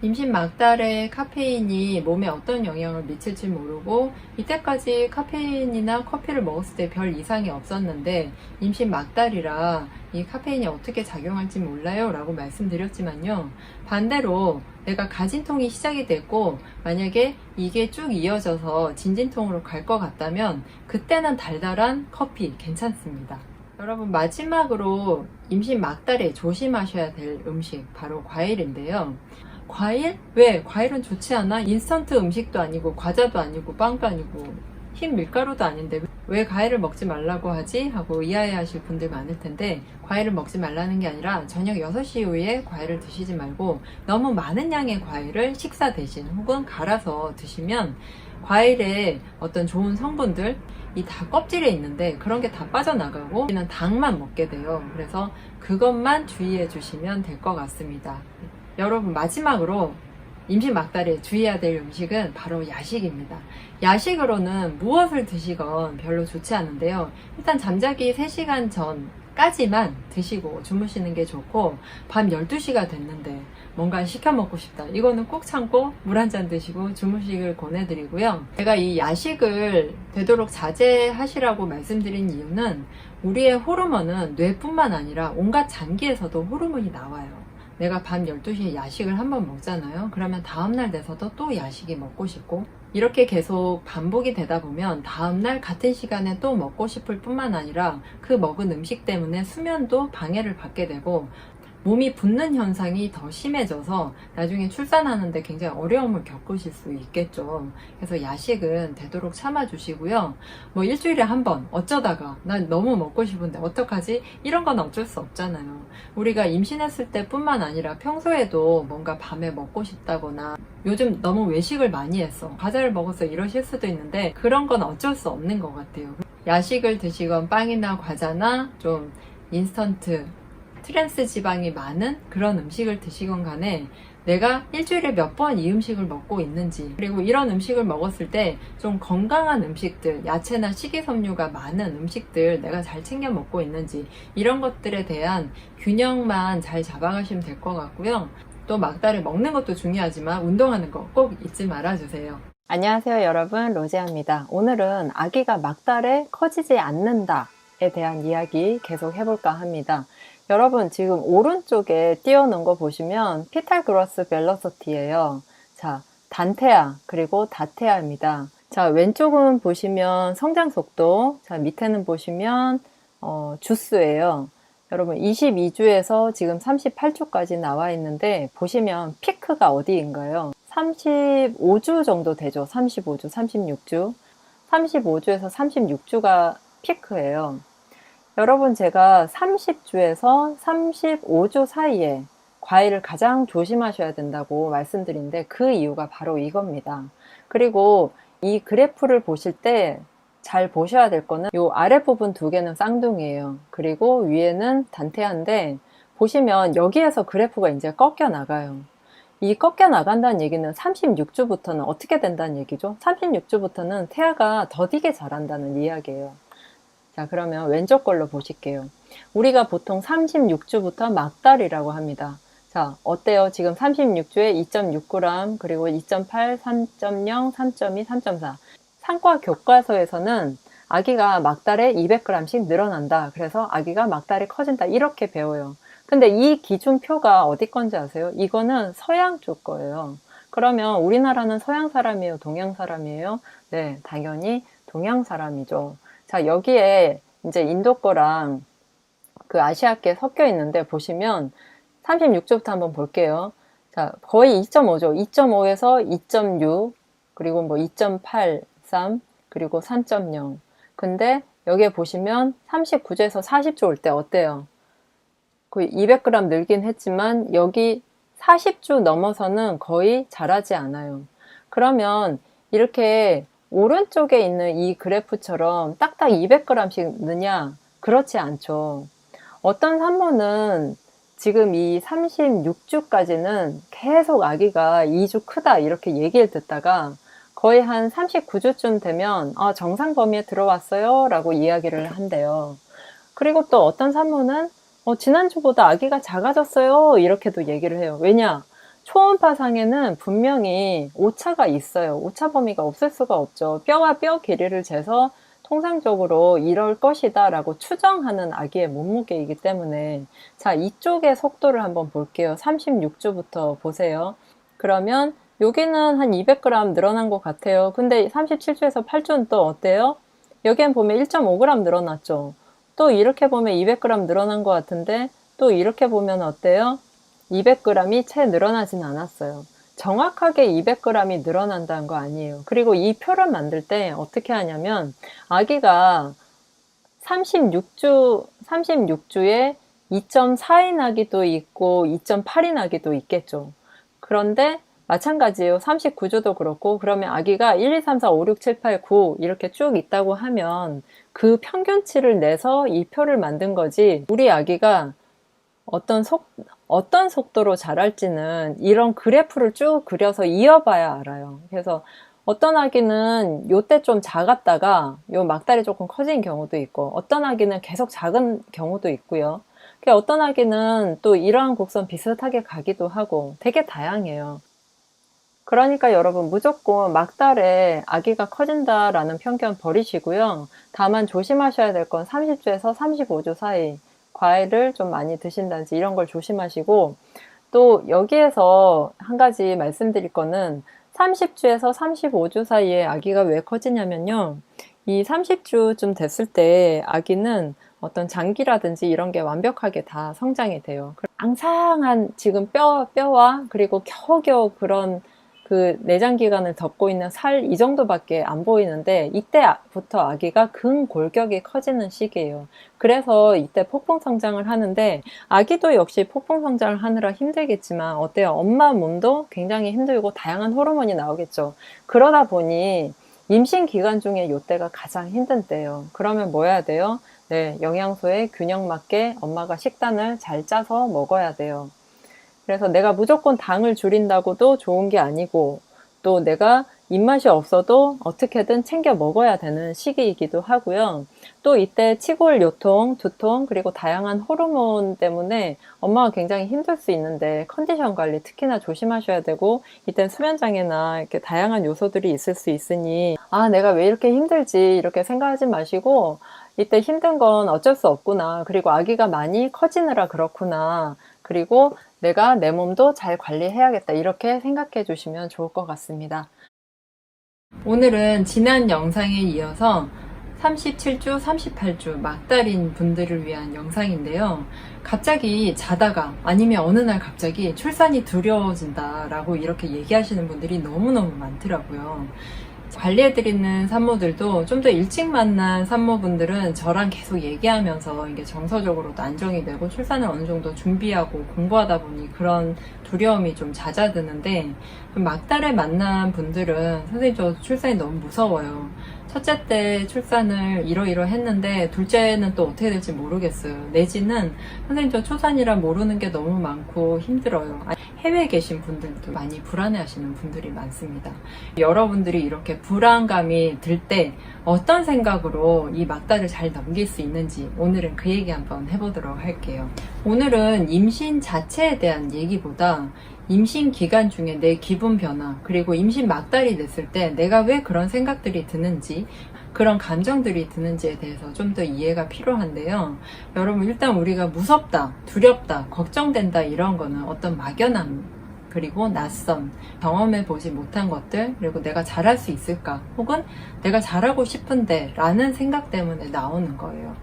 임신 막달에 카페인이 몸에 어떤 영향을 미칠지 모르고 이때까지 카페인이나 커피를 먹었을 때 별 이상이 없었는데 임신 막달이라 이 카페인이 어떻게 작용할지 몰라요 라고 말씀드렸지만요, 반대로 내가 가진통이 시작이 됐고 만약에 이게 쭉 이어져서 진진통으로 갈 것 같다면 그때는 달달한 커피 괜찮습니다. 여러분, 마지막으로 임신 막달에 조심하셔야 될 음식 바로 과일인데요. 과일? 왜? 과일은 좋지 않아? 인스턴트 음식도 아니고 과자도 아니고 빵도 아니고 흰 밀가루도 아닌데 왜 과일을 먹지 말라고 하지? 하고 이해하실 분들 많을 텐데, 과일을 먹지 말라는 게 아니라 저녁 6시 이후에 과일을 드시지 말고 너무 많은 양의 과일을 식사 대신 혹은 갈아서 드시면 과일의 어떤 좋은 성분들, 이 다 껍질에 있는데 그런 게 다 빠져나가고 우리는 당만 먹게 돼요. 그래서 그것만 주의해 주시면 될 것 같습니다. 여러분, 마지막으로 임신 막달에 주의해야 될 음식은 바로 야식입니다. 야식으로는 무엇을 드시건 별로 좋지 않은데요. 일단 잠자기 3시간 전까지만 드시고 주무시는 게 좋고, 밤 12시가 됐는데 뭔가 시켜 먹고 싶다, 이거는 꼭 참고 물 한 잔 드시고 주무시길 권해드리고요. 제가 이 야식을 되도록 자제하시라고 말씀드린 이유는, 우리의 호르몬은 뇌뿐만 아니라 온갖 장기에서도 호르몬이 나와요. 내가 밤 12시에 야식을 한번 먹잖아요. 그러면 다음날 돼서도 또 야식이 먹고 싶고, 이렇게 계속 반복이 되다 보면 다음날 같은 시간에 또 먹고 싶을 뿐만 아니라 그 먹은 음식 때문에 수면도 방해를 받게 되고, 몸이 붓는 현상이 더 심해져서 나중에 출산하는데 굉장히 어려움을 겪으실 수 있겠죠. 그래서 야식은 되도록 참아주시고요. 뭐 일주일에 한 번 어쩌다가 난 너무 먹고 싶은데 어떡하지? 이런 건 어쩔 수 없잖아요. 우리가 임신했을 때 뿐만 아니라 평소에도 뭔가 밤에 먹고 싶다거나, 요즘 너무 외식을 많이 했어, 과자를 먹었어, 이러실 수도 있는데 그런 건 어쩔 수 없는 것 같아요. 야식을 드시건 빵이나 과자나 좀 인스턴트 트랜스 지방이 많은 그런 음식을 드시건 간에 내가 일주일에 몇 번 이 음식을 먹고 있는지, 그리고 이런 음식을 먹었을 때 좀 건강한 음식들, 야채나 식이섬유가 많은 음식들 내가 잘 챙겨 먹고 있는지, 이런 것들에 대한 균형만 잘 잡아가시면 될 것 같고요. 또 막달에 먹는 것도 중요하지만 운동하는 거 꼭 잊지 말아주세요. 안녕하세요 여러분, 로제아입니다. 오늘은 아기가 막달에 커지지 않는다에 대한 이야기 계속 해볼까 합니다. 여러분, 지금 오른쪽에 띄워놓은 거 보시면 피탈 그로스 벨로시티예요. 자, 단태아 그리고 다태아입니다. 자, 왼쪽은 보시면 성장 속도, 자, 밑에는 보시면 주수예요. 여러분, 22주에서 지금 38주까지 나와 있는데 보시면 피크가 어디인가요? 35주 정도 되죠. 35주, 36주. 35주에서 36주가 피크예요. 여러분, 제가 30주에서 35주 사이에 과일을 가장 조심하셔야 된다고 말씀드린데, 그 이유가 바로 이겁니다. 그리고 이 그래프를 보실 때 잘 보셔야 될 거는 이 아랫부분 2개는 쌍둥이에요. 그리고 위에는 단태아인데, 보시면 여기에서 그래프가 이제 꺾여 나가요. 이 꺾여 나간다는 얘기는 36주부터는 어떻게 된다는 얘기죠? 36주부터는 태아가 더디게 자란다는 이야기예요. 자, 그러면 왼쪽 걸로 보실게요. 우리가 보통 36주부터 막달이라고 합니다. 자, 어때요? 지금 36주에 2.6g, 그리고 2.8, 3.0, 3.2, 3.4. 상과 교과서에서는 아기가 막달에 200g씩 늘어난다, 그래서 아기가 막달이 커진다, 이렇게 배워요. 근데 이 기준표가 어디 건지 아세요? 이거는 서양 쪽 거예요. 그러면 우리나라는 서양 사람이에요? 동양 사람이에요? 네, 당연히 동양 사람이죠. 자, 여기에 이제 인도 거랑 그 아시아계 섞여 있는데, 보시면 36주부터 한번 볼게요. 자, 거의 2.5죠. 2.5에서 2.6, 그리고 뭐 2.83, 그리고 3.0. 근데 여기에 보시면 39주에서 40주 올 때 어때요? 거의 200g 늘긴 했지만 여기 40주 넘어서는 거의 자라지 않아요. 그러면 이렇게 오른쪽에 있는 이 그래프처럼 딱딱 200g씩 느냐? 그렇지 않죠. 어떤 산모는 지금 이 36주까지는 계속 아기가 2주 크다 이렇게 얘기를 듣다가 거의 한 39주쯤 되면 정상 범위에 들어왔어요 라고 이야기를 한대요. 그리고 또 어떤 산모는 지난주보다 아기가 작아졌어요 이렇게도 얘기를 해요. 왜냐? 초음파상에는 분명히 오차가 있어요. 오차 범위가 없을 수가 없죠. 뼈와 뼈 길이를 재서 통상적으로 이럴 것이다 라고 추정하는 아기의 몸무게이기 때문에, 자, 이쪽의 속도를 한번 볼게요. 36주부터 보세요. 그러면 여기는 한 200g 늘어난 것 같아요. 근데 37주에서 8주는 또 어때요? 여기엔 보면 1.5g 늘어났죠. 또 이렇게 보면 200g 늘어난 것 같은데, 또 이렇게 보면 어때요? 200g이 채 늘어나진 않았어요. 정확하게 200g이 늘어난다는 거 아니에요. 그리고 이 표를 만들 때 어떻게 하냐면, 아기가 36주에 2.4인 아기도 있고 2.8인 아기도 있겠죠. 그런데 마찬가지예요. 39주도 그렇고, 그러면 아기가 1, 2, 3, 4, 5, 6, 7, 8, 9 이렇게 쭉 있다고 하면 그 평균치를 내서 이 표를 만든 거지, 우리 아기가 어떤 어떤 속도로 자랄지는 이런 그래프를 쭉 그려서 이어봐야 알아요. 그래서 어떤 아기는 요때 좀 작았다가 요 막달이 조금 커진 경우도 있고, 어떤 아기는 계속 작은 경우도 있고요. 어떤 아기는 또 이러한 곡선 비슷하게 가기도 하고 되게 다양해요. 그러니까 여러분 무조건 막달에 아기가 커진다라는 편견 버리시고요. 다만 조심하셔야 될 건 30주에서 35주 사이 과일을 좀 많이 드신다든지 이런 걸 조심하시고, 또 여기에서 한 가지 말씀드릴 거는 30주에서 35주 사이에 아기가 왜 커지냐면요. 이 30주쯤 됐을 때 아기는 어떤 장기라든지 이런 게 완벽하게 다 성장이 돼요. 앙상한 지금 뼈와 그리고 겨우겨우 그런 그 내장 기관을 덮고 있는 살 이 정도밖에 안 보이는데, 이때부터 아기가 근골격이 커지는 시기예요. 그래서 이때 폭풍 성장을 하는데, 아기도 역시 폭풍 성장을 하느라 힘들겠지만 어때요? 엄마 몸도 굉장히 힘들고 다양한 호르몬이 나오겠죠. 그러다 보니 임신 기간 중에 이때가 가장 힘든 때예요. 그러면 뭐 해야 돼요? 네, 영양소에 균형 맞게 엄마가 식단을 잘 짜서 먹어야 돼요. 그래서 내가 무조건 당을 줄인다고도 좋은 게 아니고, 또 내가 입맛이 없어도 어떻게든 챙겨 먹어야 되는 시기이기도 하고요. 또 이때 치골, 요통, 두통, 그리고 다양한 호르몬 때문에 엄마가 굉장히 힘들 수 있는데 컨디션 관리 특히나 조심하셔야 되고, 이때 수면장애나 이렇게 다양한 요소들이 있을 수 있으니, 아, 내가 왜 이렇게 힘들지 이렇게 생각하지 마시고, 이때 힘든 건 어쩔 수 없구나. 그리고 아기가 많이 커지느라 그렇구나. 그리고 내가 내 몸도 잘 관리해야겠다. 이렇게 생각해 주시면 좋을 것 같습니다. 오늘은 지난 영상에 이어서 37주, 38주 막달인 분들을 위한 영상인데요. 갑자기 자다가 아니면 어느 날 갑자기 출산이 두려워진다라고 이렇게 얘기하시는 분들이 너무너무 많더라고요. 관리해드리는 산모들도 좀 더 일찍 만난 산모분들은 저랑 계속 얘기하면서 이게 정서적으로도 안정이 되고 출산을 어느 정도 준비하고 공부하다 보니 그런 두려움이 좀 잦아드는데, 막달에 만난 분들은 선생님 저 출산이 너무 무서워요. 첫째 때 출산을 이러이러했는데 둘째는 또 어떻게 될지 모르겠어요. 내지는 선생님 저 초산이라 모르는 게 너무 많고 힘들어요. 해외에 계신 분들도 많이 불안해하시는 분들이 많습니다. 여러분들이 이렇게 불안감이 들 때 어떤 생각으로 이 막달을 잘 넘길 수 있는지 오늘은 그 얘기 한번 해보도록 할게요. 오늘은 임신 자체에 대한 얘기보다 임신 기간 중에 내 기분 변화, 그리고 임신 막달이 됐을 때 내가 왜 그런 생각들이 드는지, 그런 감정들이 드는지에 대해서 좀 더 이해가 필요한데요. 여러분, 일단 우리가 무섭다, 두렵다, 걱정된다 이런 거는 어떤 막연함, 그리고 낯선, 경험해보지 못한 것들, 그리고 내가 잘할 수 있을까, 혹은 내가 잘하고 싶은데 라는 생각 때문에 나오는 거예요.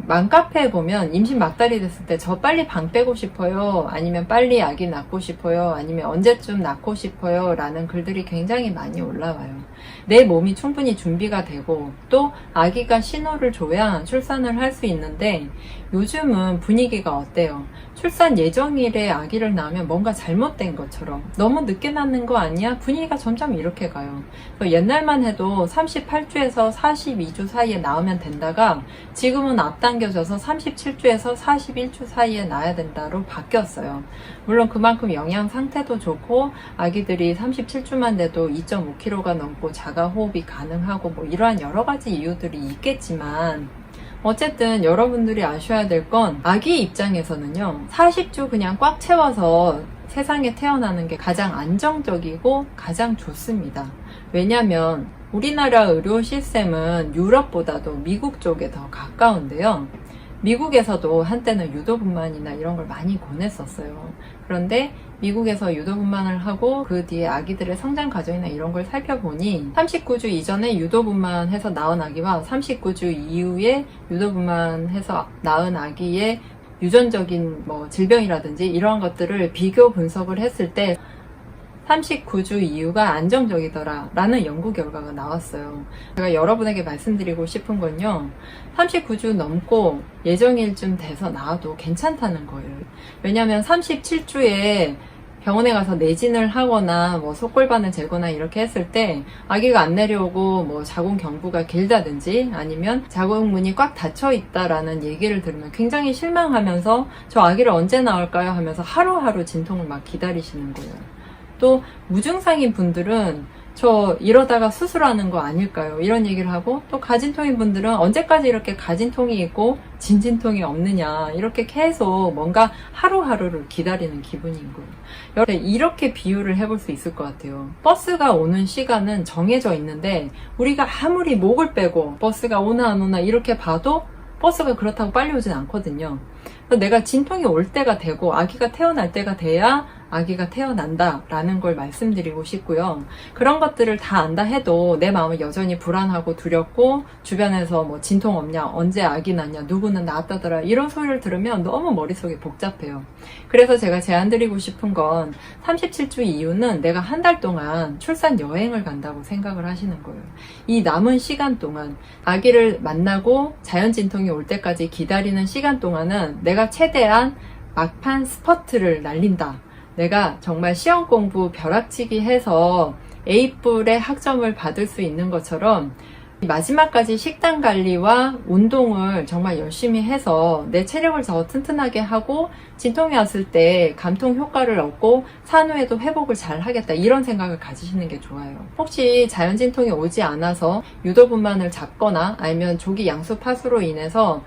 맘카페에 보면 임신 막달이 됐을 때 저 빨리 방 빼고 싶어요, 아니면 빨리 아기 낳고 싶어요, 아니면 언제쯤 낳고 싶어요 라는 글들이 굉장히 많이 올라와요. 내 몸이 충분히 준비가 되고 또 아기가 신호를 줘야 출산을 할 수 있는데, 요즘은 분위기가 어때요? 출산 예정일에 아기를 낳으면 뭔가 잘못된 것처럼 너무 늦게 낳는 거 아니야? 분위기가 점점 이렇게 가요. 옛날만 해도 38주에서 42주 사이에 낳으면 된다가 지금은 앞당겨져서 37주에서 41주 사이에 낳아야 된다로 바뀌었어요. 물론 그만큼 영양 상태도 좋고 아기들이 37주만 돼도 2.5kg가 넘고 자가 호흡이 가능하고 뭐 이러한 여러 가지 이유들이 있겠지만, 어쨌든 여러분들이 아셔야 될 건 아기 입장에서는요, 40주 그냥 꽉 채워서 세상에 태어나는 게 가장 안정적이고 가장 좋습니다. 왜냐면 우리나라 의료 시스템은 유럽보다도 미국 쪽에 더 가까운데요. 미국에서도 한때는 유도분만이나 이런 걸 많이 권했었어요. 그런데 미국에서 유도분만을 하고 그 뒤에 아기들의 성장 과정이나 이런 걸 살펴보니 39주 이전에 유도분만해서 낳은 아기와 39주 이후에 유도분만해서 낳은 아기의 유전적인 뭐 질병이라든지 이러한 것들을 비교 분석을 했을 때 39주 이후가 안정적이더라 라는 연구 결과가 나왔어요. 제가 여러분에게 말씀드리고 싶은 건요, 39주 넘고 예정일쯤 돼서 나와도 괜찮다는 거예요. 왜냐하면 37주에 병원에 가서 내진을 하거나 뭐 속골반을 재거나 이렇게 했을 때 아기가 안 내려오고 뭐 자궁 경부가 길다든지 아니면 자궁문이 꽉 닫혀 있다라는 얘기를 들으면 굉장히 실망하면서 저 아기를 언제 낳을까요 하면서 하루하루 진통을 막 기다리시는 거예요. 또 무증상인 분들은 저 이러다가 수술하는 거 아닐까요? 이런 얘기를 하고, 또 가진통인 분들은 언제까지 이렇게 가진통이 있고 진진통이 없느냐, 이렇게 계속 뭔가 하루하루를 기다리는 기분인 거예요. 이렇게 비유를 해볼 수 있을 것 같아요. 버스가 오는 시간은 정해져 있는데 우리가 아무리 목을 빼고 버스가 오나 안 오나 이렇게 봐도 버스가 그렇다고 빨리 오진 않거든요. 내가 진통이 올 때가 되고 아기가 태어날 때가 돼야 아기가 태어난다라는 걸 말씀드리고 싶고요. 그런 것들을 다 안다 해도 내 마음은 여전히 불안하고 두렵고, 주변에서 뭐 진통 없냐, 언제 아기 낳냐, 누구는 낳았다더라, 이런 소리를 들으면 너무 머릿속이 복잡해요. 그래서 제가 제안드리고 싶은 건 37주 이후는 내가 한 달 동안 출산 여행을 간다고 생각을 하시는 거예요. 이 남은 시간 동안 아기를 만나고 자연 진통이 올 때까지 기다리는 시간 동안은 내가 최대한 막판 스퍼트를 날린다. 내가 정말 시험 공부 벼락치기 해서 A뿔의 학점을 받을 수 있는 것처럼 마지막까지 식단 관리와 운동을 정말 열심히 해서 내 체력을 더 튼튼하게 하고 진통이 왔을 때 감통 효과를 얻고 산후에도 회복을 잘 하겠다, 이런 생각을 가지시는 게 좋아요. 혹시 자연 진통이 오지 않아서 유도분만을 잡거나 아니면 조기 양수 파수로 인해서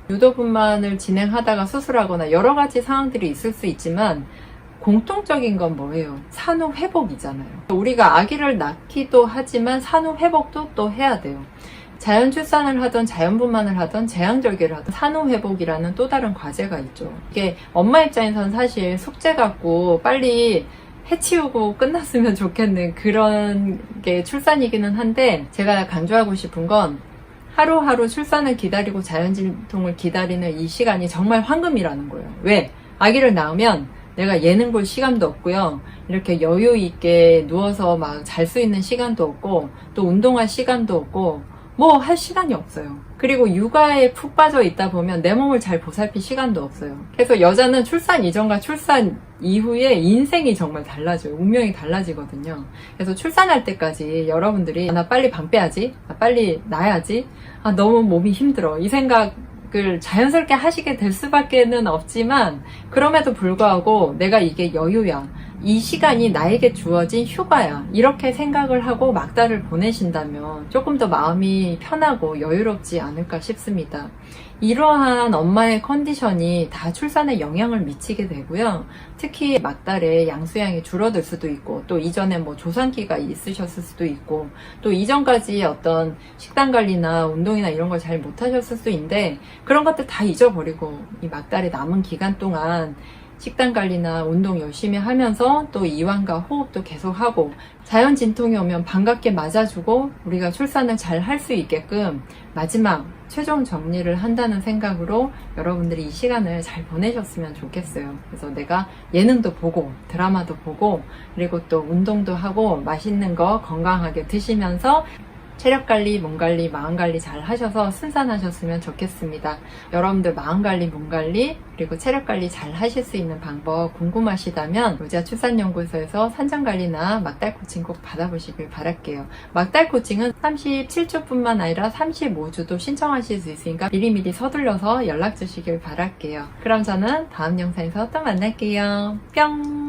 유도분만을 진행하다가 수술하거나 여러 가지 상황들이 있을 수 있지만 공통적인 건 뭐예요? 산후 회복이잖아요. 우리가 아기를 낳기도 하지만 산후 회복도 또 해야 돼요. 자연 출산을 하던 자연분만을 하던 제왕절개를 하던 산후 회복이라는 또 다른 과제가 있죠. 이게 엄마 입장에서는 사실 숙제 같고 빨리 해치우고 끝났으면 좋겠는 그런 게 출산이기는 한데, 제가 강조하고 싶은 건 하루하루 출산을 기다리고 자연진통을 기다리는 이 시간이 정말 황금이라는 거예요. 왜? 아기를 낳으면 내가 예능 볼 시간도 없고요. 이렇게 여유 있게 누워서 막 잘 수 있는 시간도 없고, 또 운동할 시간도 없고, 뭐 할 시간이 없어요. 그리고 육아에 푹 빠져 있다 보면 내 몸을 잘 보살필 시간도 없어요. 그래서 여자는 출산 이전과 출산 이후에 인생이 정말 달라져요. 운명이 달라지거든요. 그래서 출산할 때까지 여러분들이 나 빨리 방 빼야지, 나 빨리 낳아야지, 너무 몸이 힘들어, 이 생각을 자연스럽게 하시게 될 수밖에는 없지만, 그럼에도 불구하고 내가 이게 여유야, 이 시간이 나에게 주어진 휴가야, 이렇게 생각을 하고 막달을 보내신다면 조금 더 마음이 편하고 여유롭지 않을까 싶습니다. 이러한 엄마의 컨디션이 다 출산에 영향을 미치게 되고요. 특히 막달에 양수양이 줄어들 수도 있고, 또 이전에 뭐 조산기가 있으셨을 수도 있고, 또 이전까지 어떤 식단 관리나 운동이나 이런 걸 잘 못하셨을 수도 있는데, 그런 것들 다 잊어버리고 이 막달에 남은 기간 동안 식단 관리나 운동 열심히 하면서 또 이완과 호흡도 계속하고, 자연 진통이 오면 반갑게 맞아주고 우리가 출산을 잘 할 수 있게끔 마지막 최종 정리를 한다는 생각으로 여러분들이 이 시간을 잘 보내셨으면 좋겠어요. 그래서 내가 예능도 보고 드라마도 보고, 그리고 또 운동도 하고 맛있는 거 건강하게 드시면서 체력관리, 몸관리, 마음관리 잘 하셔서 순산하셨으면 좋겠습니다. 여러분들 마음관리, 몸관리, 그리고 체력관리 잘 하실 수 있는 방법 궁금하시다면 로지아 출산연구소에서 산전관리나 막달 코칭 꼭 받아보시길 바랄게요. 막달 코칭은 37주뿐만 아니라 35주도 신청하실 수 있으니까 미리미리 서둘러서 연락 주시길 바랄게요. 그럼 저는 다음 영상에서 또 만날게요. 뿅!